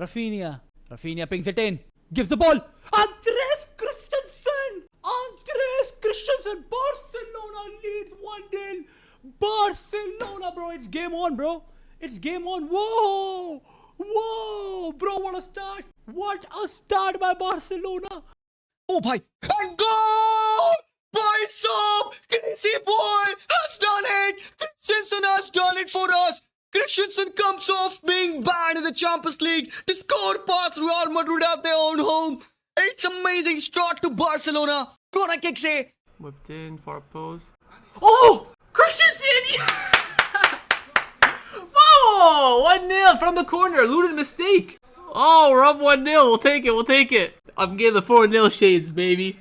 Rafinha. Rafinha pings it in. Gives the ball. Andres Christensen. Andres Christensen. Barcelona leads 1-0. Barcelona, bro. It's game on, bro. It's game on. Whoa. Whoa. Bro, what a start. What a start by Barcelona. Oh भाई and goal! भाई साहब, crazy boy has done it. Christensen has done it for us. Christensen comes off being banned in the Champions League to score past Real Madrid at their own home. It's amazing start to Barcelona. Corner kick से Whipped in for a pose. Oh! Christensen! Oh! 1-0 from the corner. Eluded mistake. Oh, we're up 1-0. We'll take it. We'll take it. I'm getting the 4-0 shades, baby.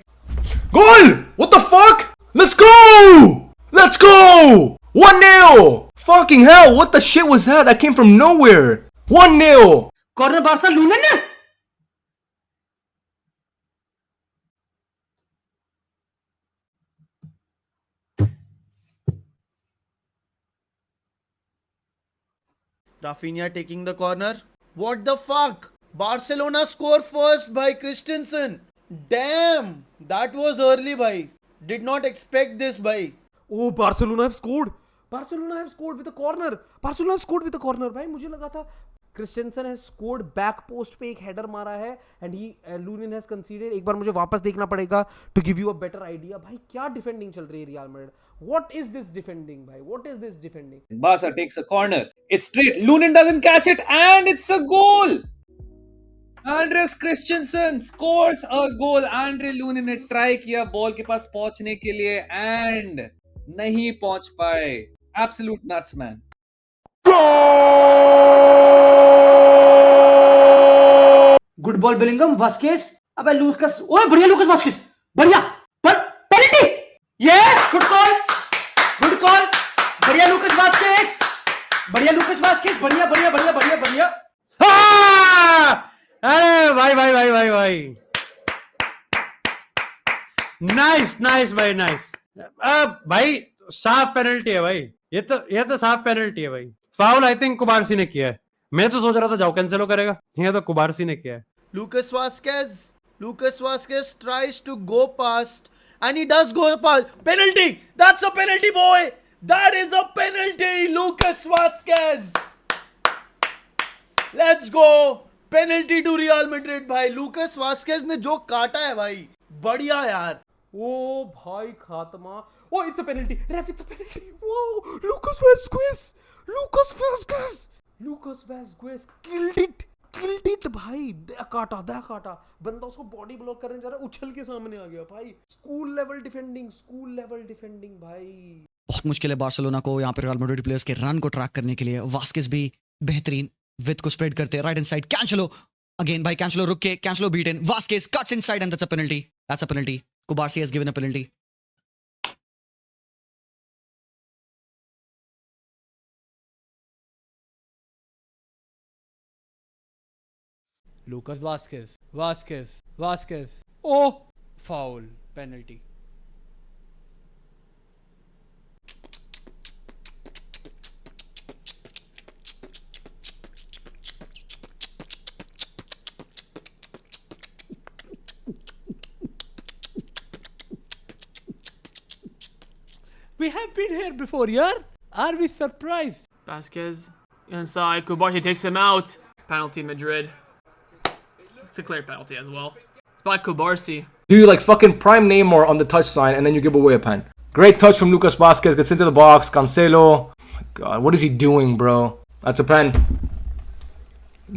Goal! What the fuck? Let's go! Let's go! 1-0! Fucking hell, what the shit was that? That came from nowhere. 1-0! Corner Barca Lunin ne? Rafinha taking the corner. What the fuck? Barcelona score first by Christensen. Damn, that was early, bhai. Did not expect this, bhai. Oh, Barcelona have scored. Barcelona have scored with a corner. Barcelona have scored with a corner. भाई मुझे लगा था Christensen has scored back post पे एक header मारा है and he Lunin has conceded. एक बार मुझे वापस देखना पड़ेगा to give you a better idea. भाई क्या defending चल रही है Real Madrid? What is this defending, भाई? What is this defending? Barca takes a corner. It's straight. Lunin doesn't catch it and it's a goal. Andres Christensen scores a goal. Andre Lunin ने try किया ball के पास पहुंचने के लिए and नहीं पहुंच पाए. Absolute nuts, man. Good ball Bellingham. Vasquez. अबे Lucas. ओए बढ़िया Lucas Vasquez. बढ़िया. Penalty. Yes. Good call. Good call. बढ़िया Lucas Vasquez. बढ़िया Lucas Vasquez. बढ़िया बढ़िया बढ़िया बढ़िया बढ़िया. अरे भाई नाइस भाई नाइस. भाई साफ पेनल्टी है भाई. ये तो साफ पेनल्टी है भाई. फाउल आई थिंक कुबारसी ने किया है. मैं तो सोच रहा था जाओ कैंसेलो करेगा. ये तो कुबारसी ने किया है. Lucas Vasquez tries to go past and he does go past. Penalty! That's a penalty, boy! That is a penalty! Lucas Vasquez! Let's go! Penalty to Real Madrid, भाई. Lucas Vasquez ने जो काटा है भाई, बढ़िया यार. Oh, भाई खात्मा. Oh, it's a penalty. Ref, it's a penalty. Whoa, Lucas Vasquez killed it भाई. दे काटा. बंदा उसको बॉडी ब्लॉक करने जा रहा है, उछल के सामने आ गया भाई. स्कूल लेवल डिफेंडिंग भाई. बहुत मुश्किल है बार्सिलोना को यहाँ पे रियल मैड्रिड प्लेयर्स के रन को ट्रैक करने के लिए. वास्केस भी बेहतरीन विथ को स्प्रेड करते हैं. राइट इनसाइड कैंसेलो अगेन भाई. कैंसेलो रुक के Cancelo beat in. Vazquez cuts inside and that's a penalty. Cubarsi has given a penalty. Lucas Vasquez. Oh, foul. Penalty. We have been here before, yeah? Are we surprised? Vasquez inside. Kubarsi takes him out. Penalty Madrid. It's a clear penalty as well. It's by Kubarsi. Do you like fucking prime Neymar on the touch line and then you give away a pen? Great touch from Lucas Vasquez. Gets into the box. Cancelo. Oh my God, what is he doing, bro? That's a pen.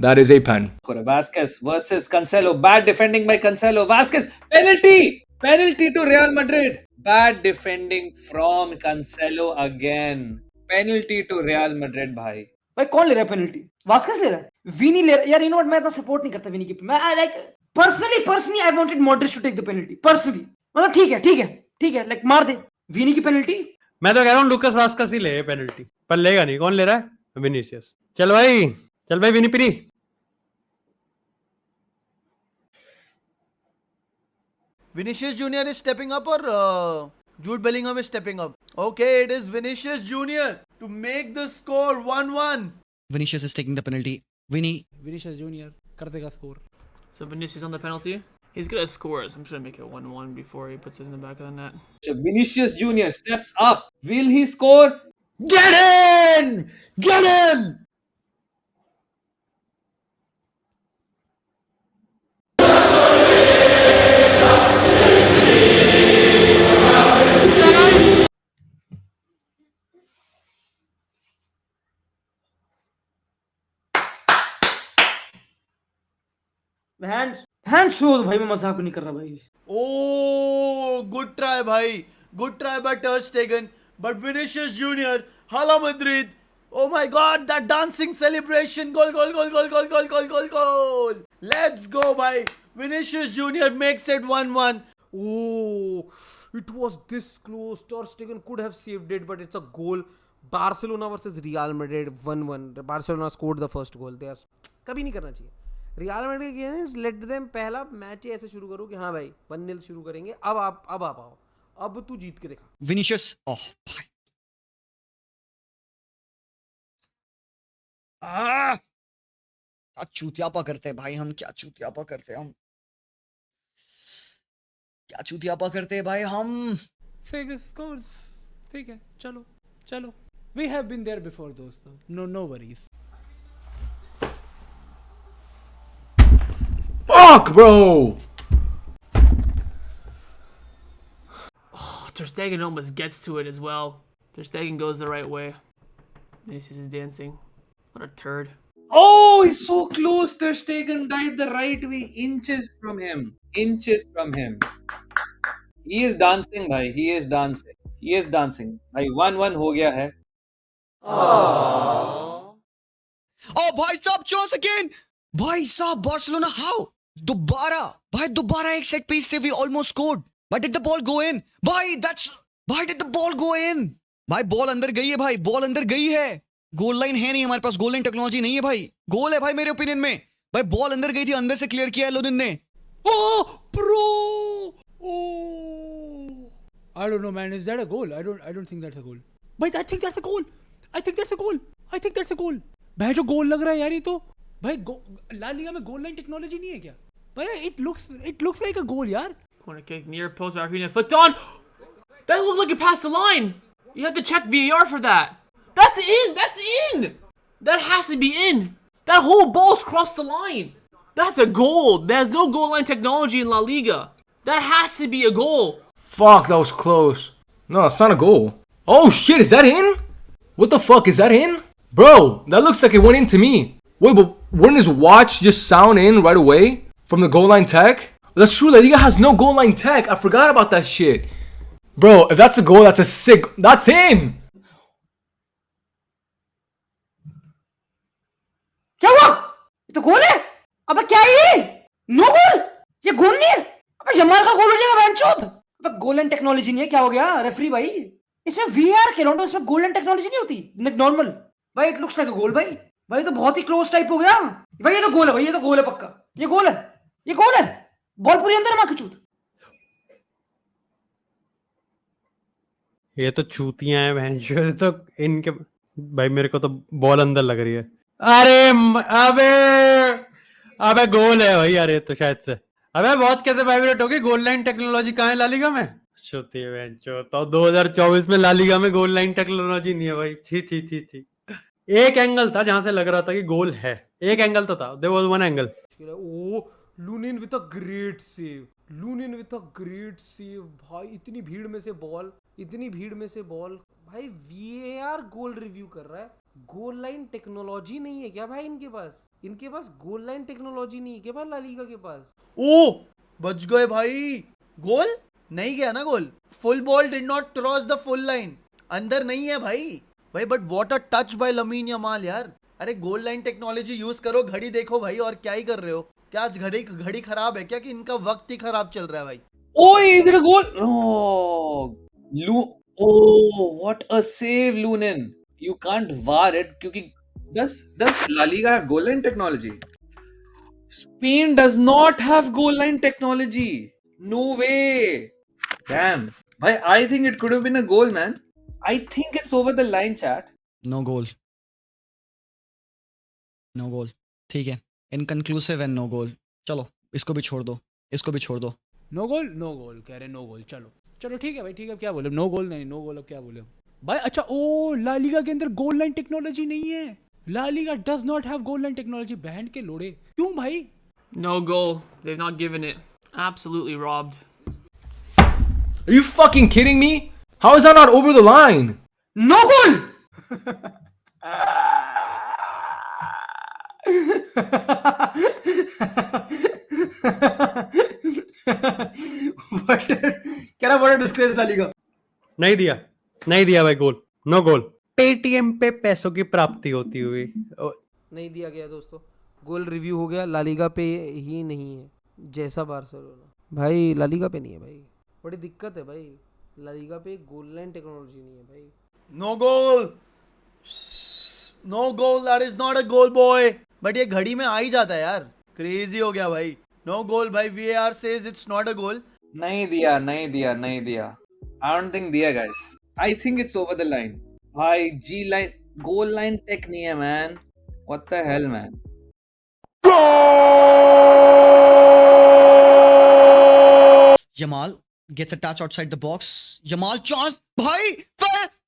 That is a pen. Vasquez versus Cancelo. Bad defending by Cancelo. Vasquez. Penalty to Real Madrid. Bad defending from Cancelo again. Penalty to Real Madrid, भाई. भाई कौन ले रहा है penalty? Vazquez ले रहा है. Weeny ले रहा है. यार यू नो व्हाट, मैं तो सपोर्ट नहीं करता वीनी की. मैं I like personally I wanted Modric to take the penalty. Personally मतलब ठीक है लाइक मार दे वीनी की पेनल्टी. मैं तो कह रहा हूँ लुकास वास्केस ही ले पेनल्टी. पर लेगा नहीं. कौन ले रहा है? विनीसियस. चल भाई विनी पिरी. Vinicius Junior is stepping up or Jude Bellingham is stepping up? Okay, it is Vinicius Junior to make the score 1-1. Vinicius is taking the penalty. Vinicius Junior. कर देगा score. So Vinicius on the penalty. He's good at scores. I'm just gonna make it 1-1 before he puts it in the back of the net. Vinicius Junior steps up. Will he score? Get in! Get in! Hand show भाई, मैं मजाक नहीं कर रहा भाई. Oh, good try, bhai. Good try by Ter Stegen. But Vinicius Junior, Hala Madrid. Oh my God, that dancing celebration. Goal, goal, goal, goal, goal, goal, goal, goal, goal. Let's go, bhai. Vinicius Junior makes it 1-1. Oh, it was this close. Ter Stegen could have saved it, but it's a goal. Barcelona versus Real Madrid 1-1. Barcelona scored the first goal. They are कभी नहीं करना चाहिए. Real Madrid के against let them पहला match ही ऐसे शुरू करो कि हाँ भाई 1-0 शुरू करेंगे. अब आप आओ. अब तू जीत के दिखा. Vinicius. Oh, भाई. क्या चूतियापा करते हैं भाई हम. क्या चूतियापा करते हैं हम. क्या चूतियापा करते हैं भाई हम. Fake scores. ठीक है, चलो. We have been there before, दोस्तों. No worries. Fuck, bro! Ter Stegen almost gets to it as well. Ter Stegen goes the right way. Vinicius is dancing. What a turd. Oh, he's so close. Ter Stegen died the right way. Inches from him. He is dancing, bhai. He is dancing. Bhai, 1-1 हो गया है. Oh, भाई साहब, chance again. भाई साहब, Barcelona, how? दोबारा एक set piece से we almost scored. But did the ball go in? भाई did the ball go in? भाई बॉल अंदर गई है भाई. बॉल अंदर गई है. गोल लाइन है नहीं हमारे पास. गोल लाइन टेक्नोलॉजी नहीं है भाई. गोल है भाई मेरे ओपिनियन में. भाई बॉल अंदर गई थी. अंदर से क्लियर किया है लोनिन ने. Oh, bro! Oh, I don't know, man. Is that a goal? I don't think that's a goal. But I think that's a goal. भाई जो गोल लग रहा है यार ये तो. भाई ला लीगा में गोल लाइन टेक्नोलॉजी नहीं है क्या? भाई it looks like a goal यार. Corner kick near post. Rafinha flicked on. That looked like it passed the line. You have to check VAR for that. That's in. That has to be in. That whole ball's crossed the line. That's a goal. There's no goal line technology in La Liga. That has to be a goal. Fuck, that was close. No, it's not a goal. Oh shit, is that in? What the fuck, is that in? Bro, that looks like it went in to me. Wait, but wouldn't his watch just sound in right away from the goal line tech? That's true, La Liga has no goal line tech. I forgot about that shit. Bro, if that's a goal, that's a sick... That's in! क्या हुआ? ये तो गोल है. अबे क्या है ये? No गोल. ये गोल नहीं है. अबे जमाल का गोल हो जाएगा बहनचोद. अबे गोल लाइन टेक्नोलॉजी नहीं है. क्या हो गया रेफरी भाई? इसमें वीआर खेलो तो इसमें गोल लाइन टेक्नोलॉजी नहीं होती. नॉर्मल भाई. इट लुक्स लाइक अ गोल भाई. भाई तो बहुत ही क्लोज टाइप हो गया भाई. ये तो गोल है भाई. ये तो गोल है पक्का. ये गोल है. बॉल पूरी अंदर मार के चूत. ये तो चूतियां हैं बहन. तो इनके भाई मेरे को तो बॉल अंदर लग रही है. अबे गोल है भाई यार. ये तो शायद से अबे बहुत कैसे वाइब्रेट होगी. गोल लाइन टेक्नोलॉजी कहाँ है ला लीगा में? चूती है बहन चो. तो 2024 में ला लीगा में गोल लाइन टेक्नोलॉजी नहीं है भाई. छी. एक एंगल था जहां से लग रहा था कि गोल है. एक एंगल तो था. There was one angle. Oh Lunin with a great save. भाई इतनी भीड़ में से बॉल. भाई वीएआर गोल रिव्यू कर रहा है. गोल लाइन टेक्नोलॉजी नहीं है क्या भाई इनके पास गोल लाइन टेक्नोलॉजी नहीं है क्या भाई ला लीगा के पास? ओ बच गए भाई. गोल नहीं गया ना goal. Full ball did not cross the full line. अंदर नहीं है भाई. But what a touch by Lamine Yamal यार. अरे गोल लाइन टेक्नोलॉजी यूज करो. घड़ी देखो भाई. और क्या ही कर रहे हो? क्या आज घड़ी खराब है क्या कि इनका वक्त ही खराब चल रहा है भाई? ओए इधर गोल. What a save, Lunin. You can't VAR it क्योंकि does La Liga have goal line technology? Spain does not have goal line technology. No way. Damn. I think it could have been a goal, man. I think it's over the line, chat. No goal. ठीक है. Inconclusive and no गोल. चलो इसको भी छोड़ दो, इसको भी छोड़ दो. नो गोल कह रहे नो गोल. चलो ठीक है भाई, ठीक है. अब क्या बोले? नो गोल नहीं, नो गोल. अब क्या बोले भाई? अच्छा, ओ ला लीगा के अंदर गोल लाइन टेक्नोलॉजी नहीं है. La Liga does not have goal line technology. बैंड के लोड़े क्यों भाई? No goal. They've not given it. Absolutely robbed. Are you fucking kidding me? How is that not over the line? No goal. क्या बड़ा disgrace La Liga. नहीं दिया भाई गोल. नो गोल. पेटीएम पे पैसों की प्राप्ति होती हुई. नहीं दिया गया दोस्तों. गोल रिव्यू हो गया. ला लीगा पे ही नहीं है जैसा बार्सिलोना. भाई ला लीगा पे नहीं है भाई. बड़ी दिक्कत है भाई. ला लीगा पे गोल लाइन टेक्नोलॉजी नहीं है भाई. No goal. No goal. That is not a goal boy. But ये घड़ी में आ ही जाता है यार. क्रेजी हो गया भाई. नो गोल भाई. VAR says it's not a goal. नहीं दिया. I don't think दिया guys. I think it's over the line. भाई G line, goal line tech नहीं है man. What the hell man? Yamal gets a touch outside the box. Yamal chance. Bhai,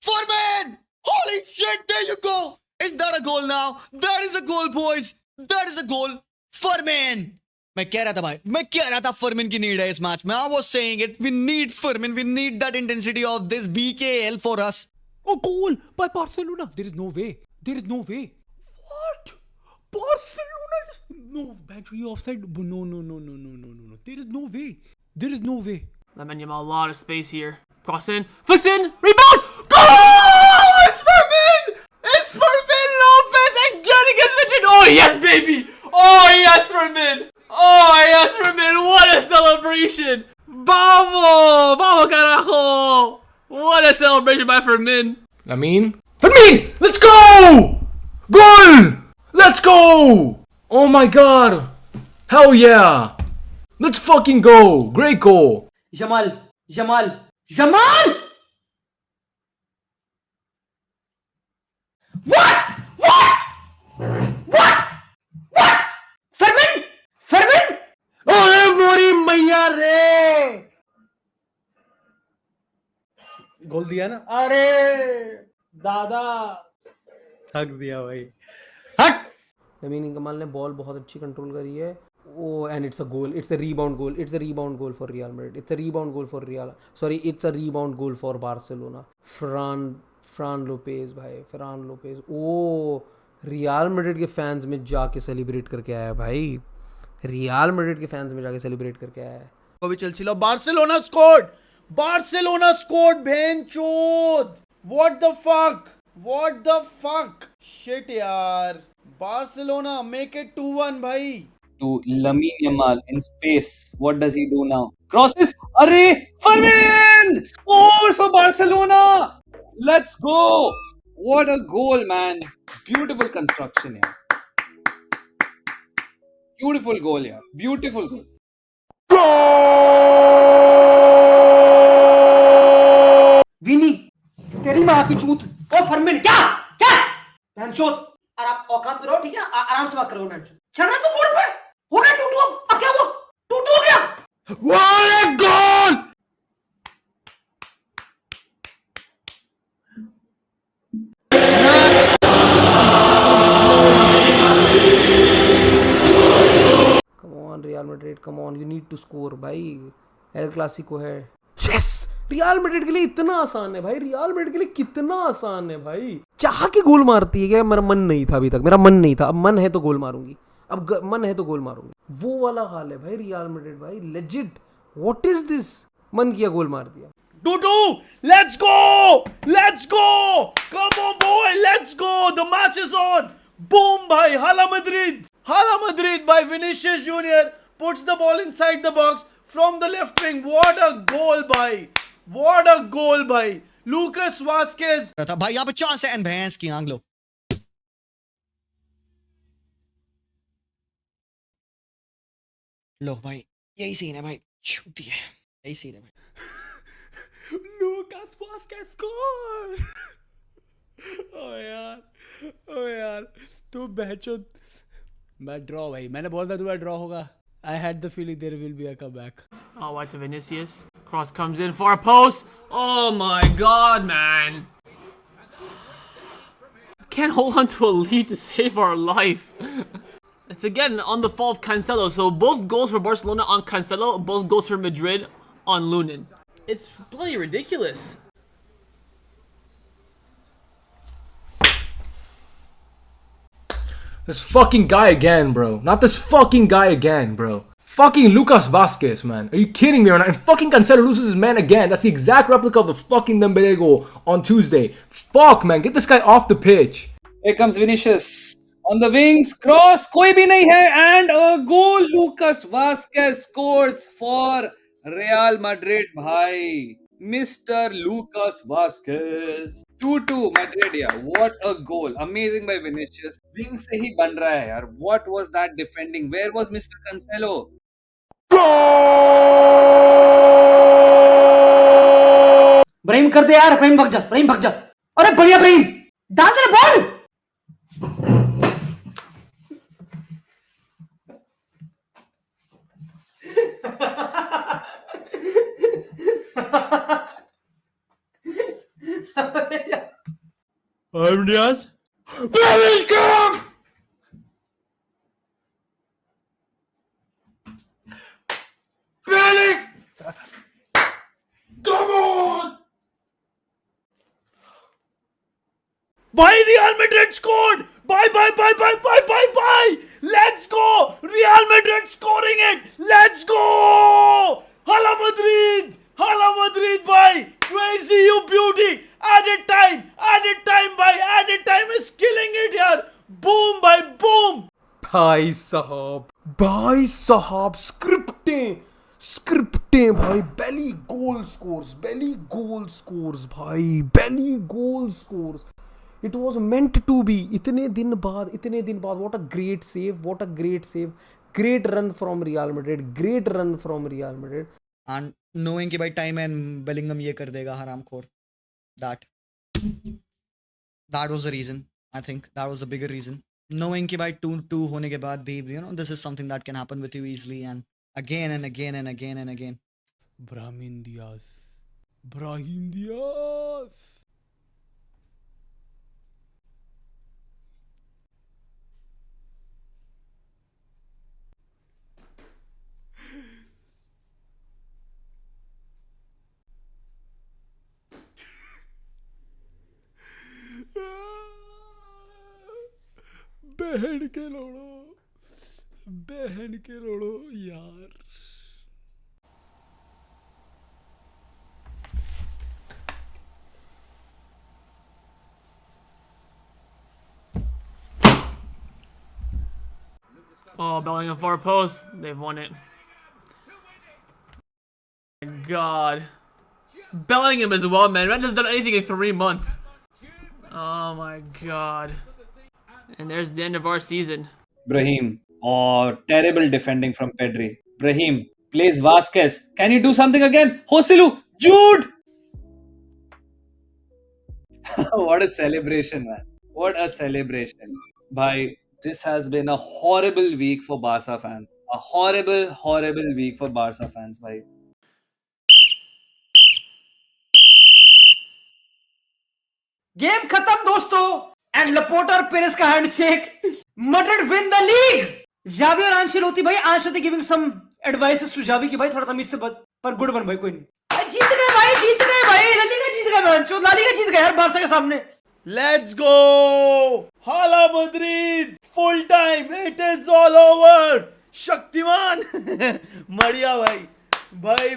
Foreman! Holy shit, there you go. Is that a goal now? That is a goal, boys. That is a goal. Foreman! मैं कह रहा था Fermin की need है इस match में. I was saying it. We need Firmin. We need that intensity of this BKL for us. Oh, goal by Barcelona. There is no way. What? Barcelona? No, battery offside. No. There is no way. Lamine Yamal, a lot of space here. Cross in, flicked in, rebound, goal! It's Fermin Lopez again against Madrid. Oh yes, baby! Oh yes, Fermin! What a celebration! Vamos, carajo! What a celebration by Fermin. Fermin, let's go! Goal! Let's go! Oh my god! Hell yeah! Let's fucking go! Great goal! Yamal. What? Fermin? अरे मोरी मैया रे. गोल दिया ना. अरे दादा हक दिया भाई. हट. लमीन कमाल ने बॉल बहुत अच्छी कंट्रोल करी है. Oh, and it's a goal. It's a rebound goal. It's a rebound goal for Real Madrid. It's a rebound goal for it's a rebound goal for Barcelona. Fran Lopez भाई. Fran Lopez. Oh, real Madrid के fans में जाके celebrate करके आया भाई. Real Madrid के fans में जाके सेलिब्रेट करके आया है. अभी Chelsea low. Barcelona scored. भेंचोद. What the fuck? Shit यार. Barcelona make it 2-1 भाई. To Lamine Yamal in space. What does he do now? Crosses. Arre, Fermin scores for Barcelona. Let's go. What a goal, man. Beautiful construction, yeah. Beautiful goal, yeah. Beautiful goal. विनी तेरी माँ की चूत. ओ Fermin क्या बहनचोद. और आप औकात में रहो ठीक है. आराम से बात करो बहनचोद. चल रहा तू बोर्ड पे. हो गया 2-2. अब क्या हुआ? 2-2 हो गया. What a goal! Come on Real Madrid, come on, you need to score भाई. एल क्लासिको है. यस, रियल मैड्रिड के लिए इतना आसान है भाई. रियल मैड्रिड के लिए कितना आसान है भाई. चाह के गोल मारती है क्या? मेरा मन नहीं था अभी तक. मेरा मन नहीं था. अब मन है तो गोल मारूंगी. मन है तो गोल मारूंगी. वो वाला हाल है भाई रियल मैड्रिड भाई. लेजिट. What is this? मन किया गोल मार दिया. 2-2. Let's go. Come on boy, let's go. The match is on. Boom bhai. Hala Madrid by Vinicius Junior puts the ball inside the box from the left wing. What a goal bhai. Lucas Vazquez. भाई यहाँ पे chance है. And भैंस की आंख लो. लो भाई, यही scene है भाई. छूटी है. यही सीन है भाई. Lucas Vazquez score. ओ यार. तो बहचोद मैं ड्रॉ भाई, मैंने बोला था तुम्हारा ड्रॉ होगा. I had the feeling there will be a comeback. Oh, watch Vinicius. Cross comes in, far post. Oh my god, man. Can't hold on to a lead to save our life. It's again on the fault of Cancelo. So both goals for Barcelona on Cancelo, both goals for Madrid on Lunin. It's bloody ridiculous. This fucking guy again, bro. Not this fucking guy again, bro. Fucking Lucas Vasquez, man. Are you kidding me right now? And fucking Cancelo loses his man again. That's the exact replica of the fucking Dembele goal on Tuesday. Fuck, man. Get this guy off the pitch. Here comes Vinicius. On the wings, cross. Koi bhi nahi hai. And a goal. Lucas Vasquez scores for Real Madrid, bhai. Mr. Lucas Vasquez. 2-2 Madrid, yeah. What a goal. Amazing by Vinicius. Wing se hi ban raha hai, yaar. What was that defending? Where was Mr. Cancelo? Brahim कर दे यार, Brahim भाग जा, Brahim भाग जा. अरे बढ़िया Brahim, डाल दे ball. I'm Diaz. Bellingham! Bellingham! Come on! Bye, Real Madrid scored! Bye! Let's go! Real Madrid scoring it! Let's go! Hala Madrid! Bye! Crazy, you beauty! Added time, bye! Added time is killing it, yaar! Boom, bye! Boom! भाई साहब स्क्रिप्टें भाई. belly goal scores भाई, belly goal scores. It was meant to be. इतने दिन बाद. What a great save. Great run from Real Madrid. And knowing कि भाई time and Bellingham ये कर देगा हरामखोर. That was the reason. I think that was the bigger reason. Knowing कि भाई 2-2 होने के बाद भी, you know, this is something that can happen with you easily and again. Brahim Diaz. बहन के लोड़ो यार. Oh, Bellingham far post. They've won it. God. Bellingham as well, man. Red hasn't done anything in 3 months. Oh my god. And there's the end of our season. Brahim. Oh, terrible defending from Pedri. Brahim plays Vasquez. Can you do something again? Joselu. Jude. What a celebration, man. What a celebration. Bhai, this has been a horrible week for Barca fans. A horrible week for Barca fans, bhai. Game खत्म दोस्तों. And Laporta और Perez का handshake. Madrid win the league. Xavi और Ancelotti भाई, Ancelotti giving some advices to Xavi कि भाई थोड़ा तमीज से बच, पर गुड वन भाई. कोई नहीं, जीत गए भाई. ला लीगा जीत गए. ला लीगा जीत गए यार बारसा के सामने. Let's go! Hala Madrid! Full time! It is all over! Shaktiman! Madhiya bhai. Bhai,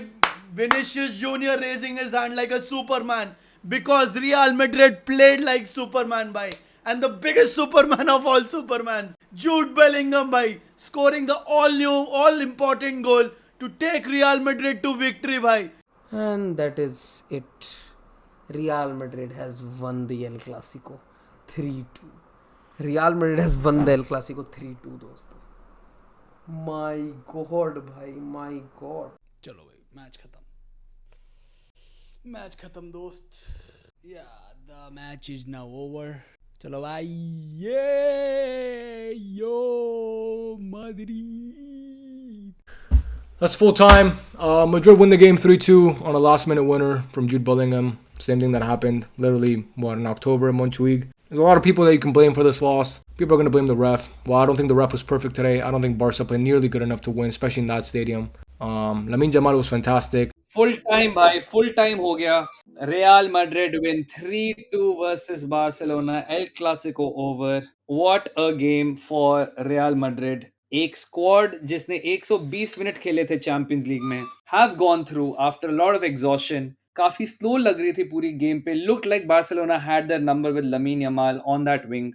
Vinicius Junior raising his hand like a Superman. Because Real Madrid played like Superman, bhai. And the biggest Superman of all Supermans, Jude Bellingham, bhai. Scoring the all-new, all-important goal to take Real Madrid to victory, bhai. And that is it. Real Madrid has won the El Clasico 3-2. Real Madrid has won the El Clasico 3-2 दोस्तों. My God भाई, my God. चलो भाई, match खत्म दोस्त. Yeah, the match is now over. चलो भाई, ये yo. Madrid. That's full time. Madrid win the game 3-2 on a last minute winner from Jude Bellingham. Same thing that happened literally, in October in Montjuic. There's a lot of people that you can blame for this loss. People are going to blame the ref. Well, I don't think the ref was perfect today. I don't think Barca played nearly good enough to win, especially in that stadium. Lamine Jamal was fantastic. Full time भाई, full time हो गया. Real Madrid win 3-2 versus Barcelona. El Clasico over. What a game for Real Madrid. एक squad जिसने 120 minute खेले थे champions league में have gone through after a lot of exhaustion. काफी slow लग रही थी पूरी गेम पे. Looked like Barcelona had their number with Lamine Yamal on that wing.